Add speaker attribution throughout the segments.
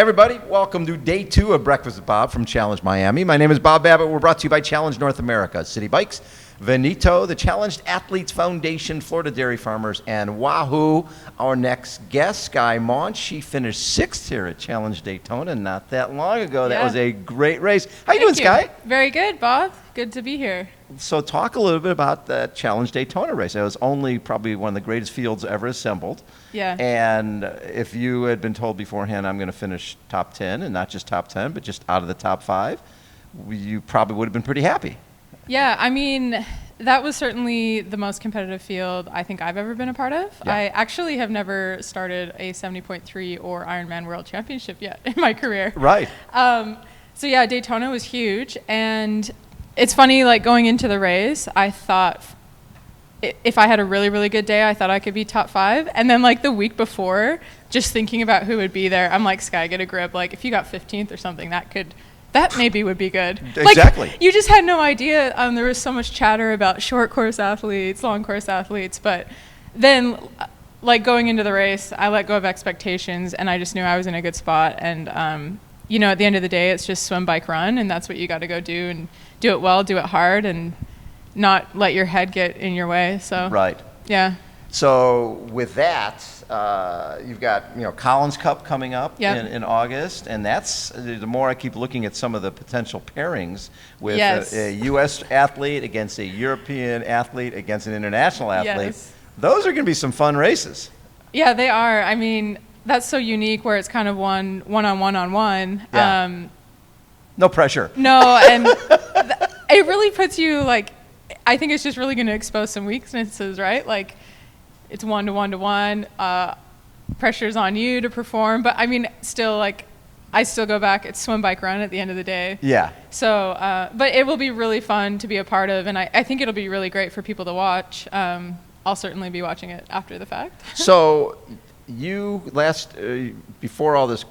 Speaker 1: Everybody, welcome to day 2 of Breakfast with Bob from Challenge Miami. My name is Bob Babbitt. We're brought to you by Challenge North America, City Bikes, Veneto, the Challenged Athletes Foundation, Florida Dairy Farmers, and Wahoo. Our next guest, Skye Moench. She finished 6th here at Challenge Daytona not that long ago. That was a great race. How you doing, Skye?
Speaker 2: Very good, Bob. Good to be here.
Speaker 1: So talk a little bit about the Challenge Daytona race. It was only probably one of the greatest fields ever assembled.
Speaker 2: Yeah.
Speaker 1: And if you had been told beforehand, I'm going to finish top 10, and not just top 10, but just out of the top 5, you probably would have been pretty happy.
Speaker 2: Yeah, I mean, that was certainly the most competitive field I think I've ever been a part of.
Speaker 1: Yeah.
Speaker 2: I actually have never started a 70.3 or Ironman World Championship yet in my career.
Speaker 1: Right.
Speaker 2: So yeah, Daytona was huge, and it's funny, like going into the race, I thought if I had a really, really good day, I thought I could be top 5. And then like the week before, just thinking about who would be there, I'm like, Skye, get a grip. Like if you got 15th or something, that maybe would be good.
Speaker 1: Exactly.
Speaker 2: Like, you just had no idea. There was so much chatter about short course athletes, long course athletes, but then like going into the race, I let go of expectations and I just knew I was in a good spot. And, at the end of the day, it's just swim, bike, run. And that's what you got to go do, and do it well, do it hard, and not let your head get in your way. So,
Speaker 1: right.
Speaker 2: Yeah.
Speaker 1: So with that, you've got Collins Cup coming up in August, and that's the more I keep looking at some of the potential pairings with a U.S. athlete against a European athlete against an international athlete.
Speaker 2: Yes.
Speaker 1: Those are going to be some fun races.
Speaker 2: Yeah, they are. I mean, that's so unique where it's kind of one-on-one.
Speaker 1: Yeah. No pressure.
Speaker 2: No, and it really puts you like, I think it's just really going to expose some weaknesses, right? Like, it's one-to-one. Pressure's on you to perform. But, I mean, still, like, I still go back. It's swim, bike, run at the end of the day.
Speaker 1: Yeah.
Speaker 2: So, but it will be really fun to be a part of. And I think it'll be really great for people to watch. I'll certainly be watching it after the fact.
Speaker 1: So, you before all this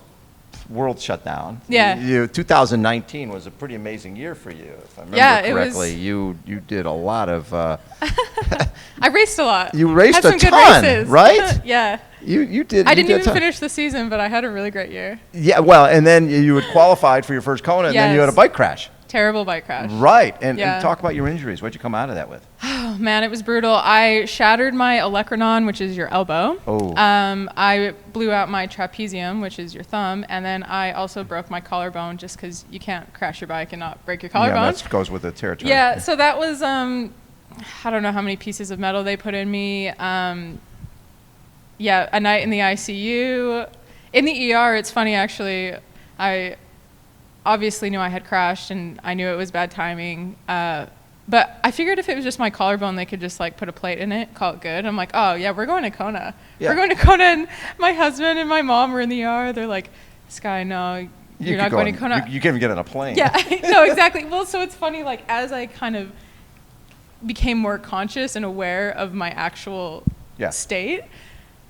Speaker 1: world shutdown, 2019 was a pretty amazing year for you, if I remember correctly. You did a lot of
Speaker 2: I raced a lot.
Speaker 1: You raced
Speaker 2: had
Speaker 1: a
Speaker 2: some
Speaker 1: ton,
Speaker 2: good races.
Speaker 1: right?
Speaker 2: Yeah.
Speaker 1: You did.
Speaker 2: I didn't even finish the season, but I had a really great year.
Speaker 1: Yeah, well, and then you had qualified for your first Kona, and then you had a bike crash.
Speaker 2: Terrible bike crash.
Speaker 1: Right, and talk about your injuries. What'd you come out of that with?
Speaker 2: Oh man, it was brutal. I shattered my olecranon, which is your elbow.
Speaker 1: Oh.
Speaker 2: I blew out my trapezium, which is your thumb, and then I also broke my collarbone, just because you can't crash your bike and not break your collarbone.
Speaker 1: Yeah, that goes with the territory.
Speaker 2: Yeah, so that was I don't know how many pieces of metal they put in me. A night in the ICU. In the ER, it's funny actually. I obviously knew I had crashed, and I knew it was bad timing. But I figured if it was just my collarbone, they could just like put a plate in it, call it good. I'm like, oh yeah, we're going to Kona. Yeah. We're going to Kona, and my husband and my mom were in the ER. They're like, Skye, no, you're not going to Kona.
Speaker 1: You can't even get on a plane.
Speaker 2: Yeah, no, exactly. Well, so it's funny, like as I kind of became more conscious and aware of my actual state,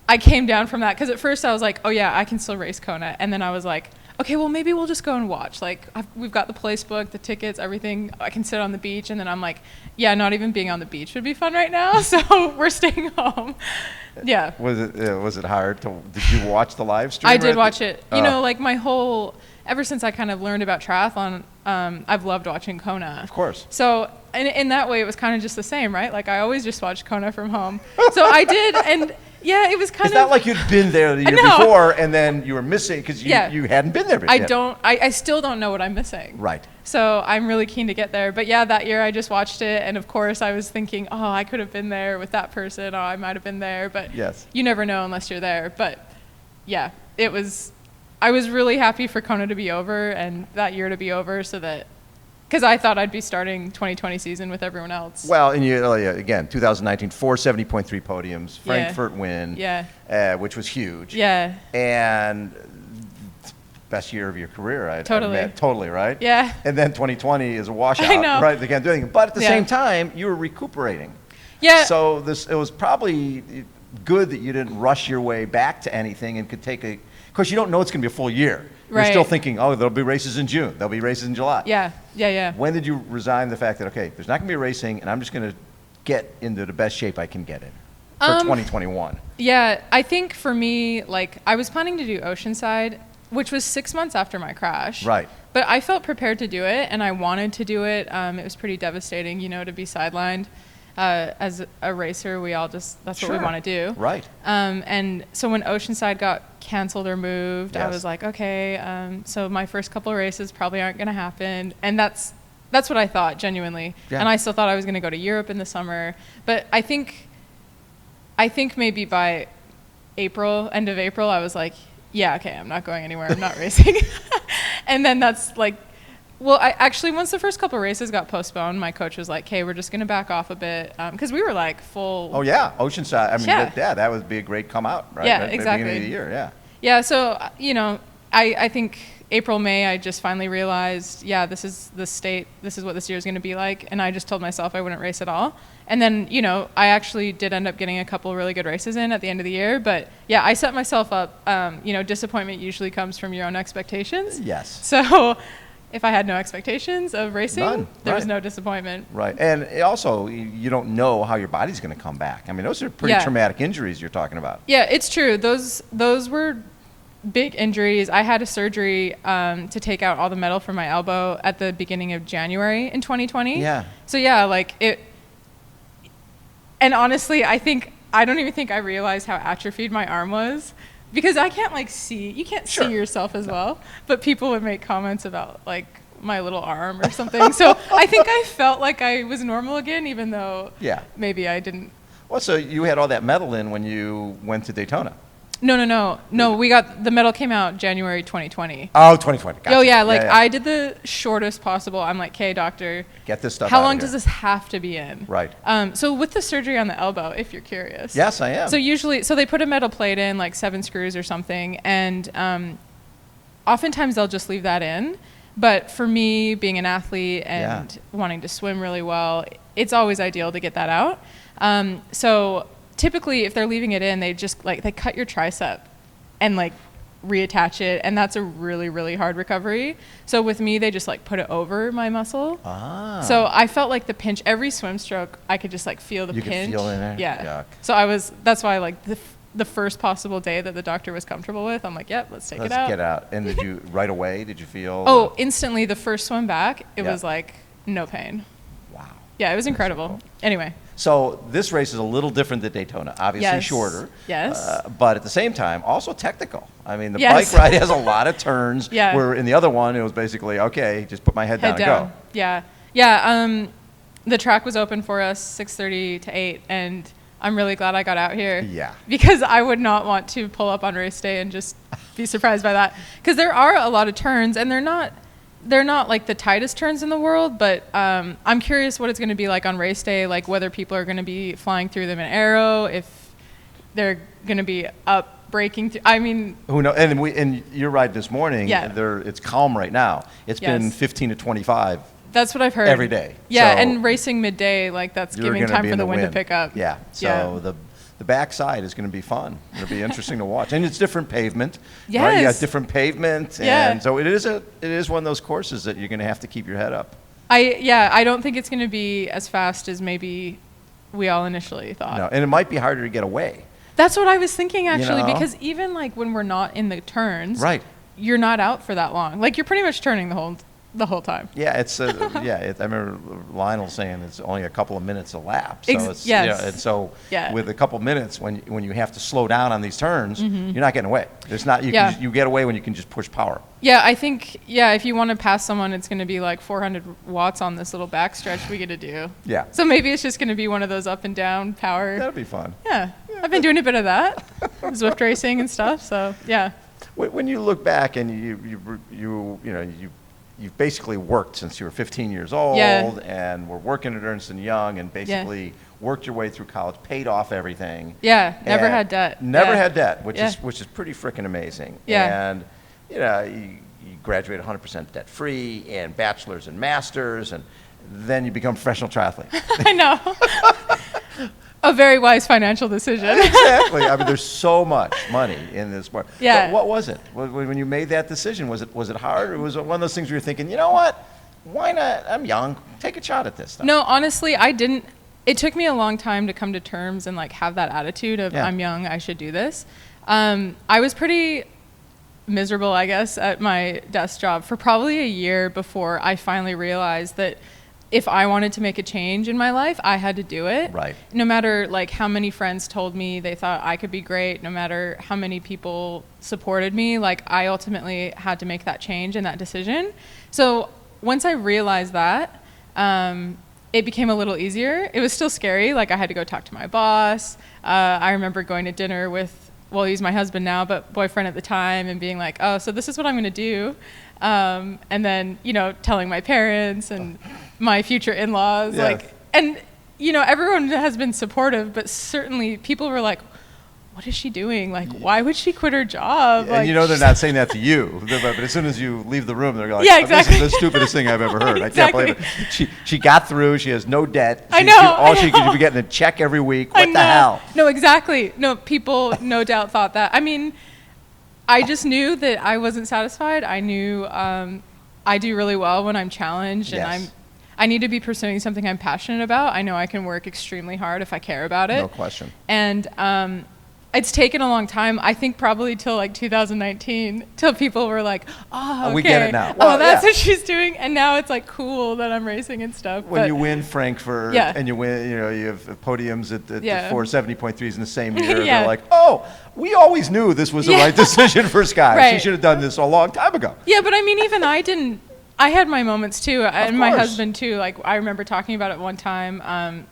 Speaker 2: I came down from that, because at first I was like, oh yeah, I can still race Kona. And then I was like, okay, well, maybe we'll just go and watch. Like, we've got the place booked, the tickets, everything. I can sit on the beach. And then I'm like, yeah, not even being on the beach would be fun right now. So we're staying home. Yeah.
Speaker 1: Was it hard did you watch the live stream?
Speaker 2: I did watch it. Like ever since I kind of learned about triathlon, I've loved watching Kona.
Speaker 1: Of course.
Speaker 2: So in that way, it was kind of just the same, right? Like, I always just watched Kona from home. So I did, and yeah, it was kind of...
Speaker 1: It's not like you'd been there the year before, and then you were missing because you hadn't been there before.
Speaker 2: I still don't know what I'm missing.
Speaker 1: Right.
Speaker 2: So I'm really keen to get there. But yeah, that year I just watched it, and of course I was thinking, oh, I could have been there with that person, oh, I might have been there, but you never know unless you're there. But yeah, I was really happy for Kona to be over and that year to be over, so that, because I thought I'd be starting 2020 season with everyone else.
Speaker 1: Well, and again, 2019, 470.3 podiums, Frankfurt win, which was huge.
Speaker 2: Yeah.
Speaker 1: And best year of your career, totally, right?
Speaker 2: Yeah.
Speaker 1: And then 2020 is a washout,
Speaker 2: I know.
Speaker 1: right? They can't do anything. But at the same time, you were recuperating.
Speaker 2: Yeah.
Speaker 1: So it was probably good that you didn't rush your way back to anything and could take of course, you don't know it's going to be a full year. Right. You're still thinking, oh, there'll be races in June. There'll be races in July.
Speaker 2: Yeah.
Speaker 1: When did you resign the fact that, okay, there's not going to be racing, and I'm just going to get into the best shape I can get in for 2021?
Speaker 2: Yeah, I think for me, like, I was planning to do Oceanside, which was 6 months after my crash.
Speaker 1: Right.
Speaker 2: But I felt prepared to do it, and I wanted to do it. It was pretty devastating, to be sidelined. As a racer, that's what we want to do.
Speaker 1: Right.
Speaker 2: And so when Oceanside got canceled or moved, I was like, okay, so my first couple of races probably aren't going to happen. And that's what I thought, genuinely. Yeah. And I still thought I was going to go to Europe in the summer. But I think maybe by end of April, I was like, yeah, okay, I'm not going anywhere. I'm not racing. And then that's like, once the first couple of races got postponed, my coach was like, okay, we're just going to back off a bit. Because we were like full. Oh,
Speaker 1: yeah. Oceanside. I mean, that would be a great come out, right?
Speaker 2: Yeah,
Speaker 1: at
Speaker 2: exactly.
Speaker 1: the beginning of the year, yeah.
Speaker 2: Yeah, so, I think April, May, I just finally realized, this is the state, this is what this year is going to be like. And I just told myself I wouldn't race at all. And then, I actually did end up getting a couple really good races in at the end of the year. But yeah, I set myself up, disappointment usually comes from your own expectations.
Speaker 1: Yes.
Speaker 2: So if I had no expectations of racing, there was no disappointment.
Speaker 1: Right. And also, you don't know how your body's going to come back. I mean, those are pretty traumatic injuries you're talking about.
Speaker 2: Yeah, it's true. Those were big injuries. I had a surgery to take out all the metal from my elbow at the beginning of January in 2020.
Speaker 1: Yeah.
Speaker 2: So yeah, like it. And honestly, I don't even think I realized how atrophied my arm was, because I can't see. You can't see yourself as well. But people would make comments about like my little arm or something. So I think I felt like I was normal again, even though maybe I didn't.
Speaker 1: Well, so you had all that metal in when you went to Daytona.
Speaker 2: No. We got the medal came out January 2020.
Speaker 1: Oh, 2020. Gotcha.
Speaker 2: Oh yeah, I did the shortest possible. I'm like, okay, doctor,
Speaker 1: get this stuff.
Speaker 2: How long does this have to be in?
Speaker 1: Right.
Speaker 2: So with the surgery on the elbow, if you're curious.
Speaker 1: Yes, I am.
Speaker 2: So usually, they put a metal plate in, like 7 screws or something, and oftentimes they'll just leave that in. But for me, being an athlete and wanting to swim really well, it's always ideal to get that out. So typically, if they're leaving it in, they just they cut your tricep and reattach it, and that's a really, really hard recovery. So with me, they just put it over my muscle. Ah. So I felt like the pinch every swim stroke. I could just feel the pinch.
Speaker 1: You could feel in there.
Speaker 2: Yeah. Yuck. So that's why the first possible day that the doctor was comfortable with, I'm like, yep, let's take it out.
Speaker 1: Let's get out. And did you right away? Did you feel?
Speaker 2: Oh, instantly. The first swim back, it was no pain.
Speaker 1: Wow.
Speaker 2: Yeah, it was incredible. So cool. Anyway.
Speaker 1: So this race is a little different than Daytona, obviously shorter.
Speaker 2: Yes.
Speaker 1: But at the same time, also technical. I mean, the bike ride has a lot of turns.
Speaker 2: Yeah.
Speaker 1: Where in the other one, it was basically, okay, just put my head down and go.
Speaker 2: Yeah. Yeah. The track was open for us 6:30 to 8, and I'm really glad I got out here.
Speaker 1: Yeah. Because
Speaker 2: I would not want to pull up on race day and just be surprised by that. Because there are a lot of turns, and they're not the tightest turns in the world, but I'm curious what it's going to be like on race day, whether people are going to be flying through them in aero, if they're going to be up braking. I mean,
Speaker 1: who knows? And your ride this morning, it's calm right now. It's been 15 to 25.
Speaker 2: That's what I've heard.
Speaker 1: Every day.
Speaker 2: Yeah, so and racing midday, that's giving time for the wind to pick up.
Speaker 1: Yeah. So the backside is going to be fun. It'll be interesting to watch, and it's different pavement.
Speaker 2: Yes.
Speaker 1: Right? You got different pavement, and so it is one of those courses that you're going to have to keep your head up.
Speaker 2: I don't think it's going to be as fast as maybe we all initially thought.
Speaker 1: No, and it might be harder to get away.
Speaker 2: That's what I was thinking actually, because even when we're not in the turns, you're not out for that long. You're pretty much turning the whole time.
Speaker 1: Yeah, it's I remember Lionel saying it's only a couple of minutes a lap. So and so with a couple of minutes when you have to slow down on these turns, you're not getting away. There's not you get away when you can just push power.
Speaker 2: Yeah, I think if you want to pass someone, it's going to be 400 watts on this little backstretch we get to do.
Speaker 1: Yeah.
Speaker 2: So maybe it's just going to be one of those up and down power.
Speaker 1: That'd be fun.
Speaker 2: Yeah. I've been doing a bit of that, Zwift racing and stuff. So yeah.
Speaker 1: When you look back and you've basically worked since you were 15 years old and were working at Ernst & Young and basically worked your way through college, paid off everything.
Speaker 2: Yeah, never had debt.
Speaker 1: Never had debt, which is pretty freaking amazing.
Speaker 2: Yeah.
Speaker 1: And you graduate 100% debt free and bachelor's and master's, and then you become a professional triathlete.
Speaker 2: I know. A very wise financial decision.
Speaker 1: Exactly. I mean, there's so much money in this sport.
Speaker 2: Yeah.
Speaker 1: But what was it? When you made that decision, was it hard, or was it one of those things where you're thinking, you know what? Why not? I'm young. Take a shot at this stuff.
Speaker 2: No, honestly, I didn't. It took me a long time to come to terms and have that attitude of I'm young, I should do this. I was pretty miserable, I guess, at my desk job for probably a year before I finally realized that if I wanted to make a change in my life, I had to do it.
Speaker 1: Right.
Speaker 2: No matter like how many friends told me they thought I could be great, no matter how many people supported me, like I ultimately had to make that change and that decision. So once I realized that, it became a little easier. It was still scary. Like I had to go talk to my boss. I remember going to dinner with, well, he's my husband now, but boyfriend at the time, and being like, oh, so this is what I'm going to do. And then, you know, telling my parents and my future in-laws,
Speaker 1: Yeah.
Speaker 2: like, and, you know, everyone has been supportive, but certainly people were like, what is she doing? Like, why would she quit her job?
Speaker 1: And
Speaker 2: like,
Speaker 1: you know they're not saying that to you, but as soon as you leave the room, they're like,
Speaker 2: Yeah, exactly.
Speaker 1: this is the stupidest thing I've ever heard.
Speaker 2: Exactly.
Speaker 1: I can't believe it. She got through. She has no debt.
Speaker 2: I know.
Speaker 1: She could be getting a check every week. What
Speaker 2: I
Speaker 1: the
Speaker 2: know.
Speaker 1: hell?
Speaker 2: No, exactly. No, people no doubt thought that. I mean, I just knew that I wasn't satisfied. I knew I do really well when I'm challenged,
Speaker 1: Yes.
Speaker 2: and I need to be pursuing something I'm passionate about. I know I can work extremely hard if I care about it.
Speaker 1: No question.
Speaker 2: And it's taken a long time. I think probably till like 2019, till people were like, "Oh, okay.
Speaker 1: We get it now."
Speaker 2: Oh,
Speaker 1: Well,
Speaker 2: that's
Speaker 1: yeah.
Speaker 2: what she's doing." And now it's like cool that I'm racing and stuff.
Speaker 1: When
Speaker 2: but
Speaker 1: you win Frankfurt
Speaker 2: Yeah.
Speaker 1: and you win, you know, you have podiums at the
Speaker 2: Yeah.
Speaker 1: 470.3s in the same year.
Speaker 2: Yeah.
Speaker 1: They're like, oh, we always knew this was the
Speaker 2: Yeah.
Speaker 1: right decision for Skye. She
Speaker 2: Right.
Speaker 1: should have done this a long time ago.
Speaker 2: Yeah, but I mean, even I had my moments too, and my
Speaker 1: course.
Speaker 2: husband too. Like, I remember talking about it one time.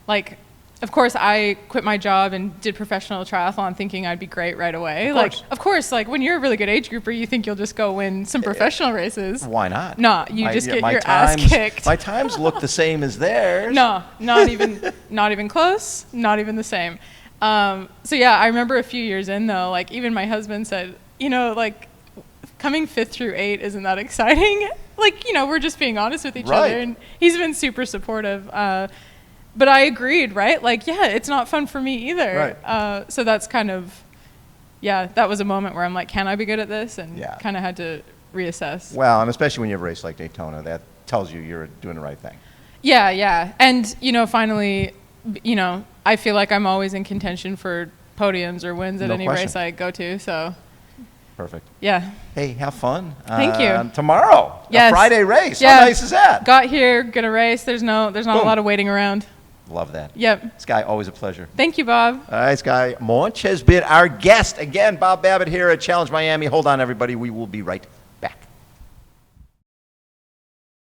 Speaker 2: Like, of course, I quit my job and did professional triathlon thinking I'd be great right away. Of course, like when you're a really good age grouper, you think you'll just go win some professional races.
Speaker 1: Why not?
Speaker 2: No, you just get
Speaker 1: my
Speaker 2: your ass
Speaker 1: times-
Speaker 2: kicked.
Speaker 1: My times look the same as theirs.
Speaker 2: No, not even close, not even the same. So yeah, I remember a few years in though, like even my husband said, you know, like coming 5th through 8 isn't that exciting. Like, you know, we're just being honest with each
Speaker 1: Right.
Speaker 2: other, and he's been super supportive. But I agreed, right? Like, yeah, it's not fun for me either.
Speaker 1: Right.
Speaker 2: So that's kind of, yeah, that was a moment where I'm like, can I be good at this? And
Speaker 1: Yeah.
Speaker 2: kind of had to reassess.
Speaker 1: Well, and especially when you have a race like Daytona, that tells you you're doing the right thing.
Speaker 2: Yeah, yeah. And, you know, finally, you know, I feel like I'm always in contention for podiums or wins at
Speaker 1: No
Speaker 2: any
Speaker 1: question.
Speaker 2: race I go to. So,
Speaker 1: Perfect.
Speaker 2: yeah.
Speaker 1: Hey, have fun.
Speaker 2: Thank you.
Speaker 1: Tomorrow,
Speaker 2: Yes.
Speaker 1: a Friday race.
Speaker 2: Yeah.
Speaker 1: How nice is that?
Speaker 2: Got here, gonna race. There's not a
Speaker 1: Boom.
Speaker 2: lot of waiting around.
Speaker 1: Love that.
Speaker 2: Yep.
Speaker 1: Skye, always a pleasure.
Speaker 2: Thank you, Bob.
Speaker 1: All right, Skye Moench has been our guest. Again, Bob Babbitt here at Challenge Miami. Hold on, everybody. We will be right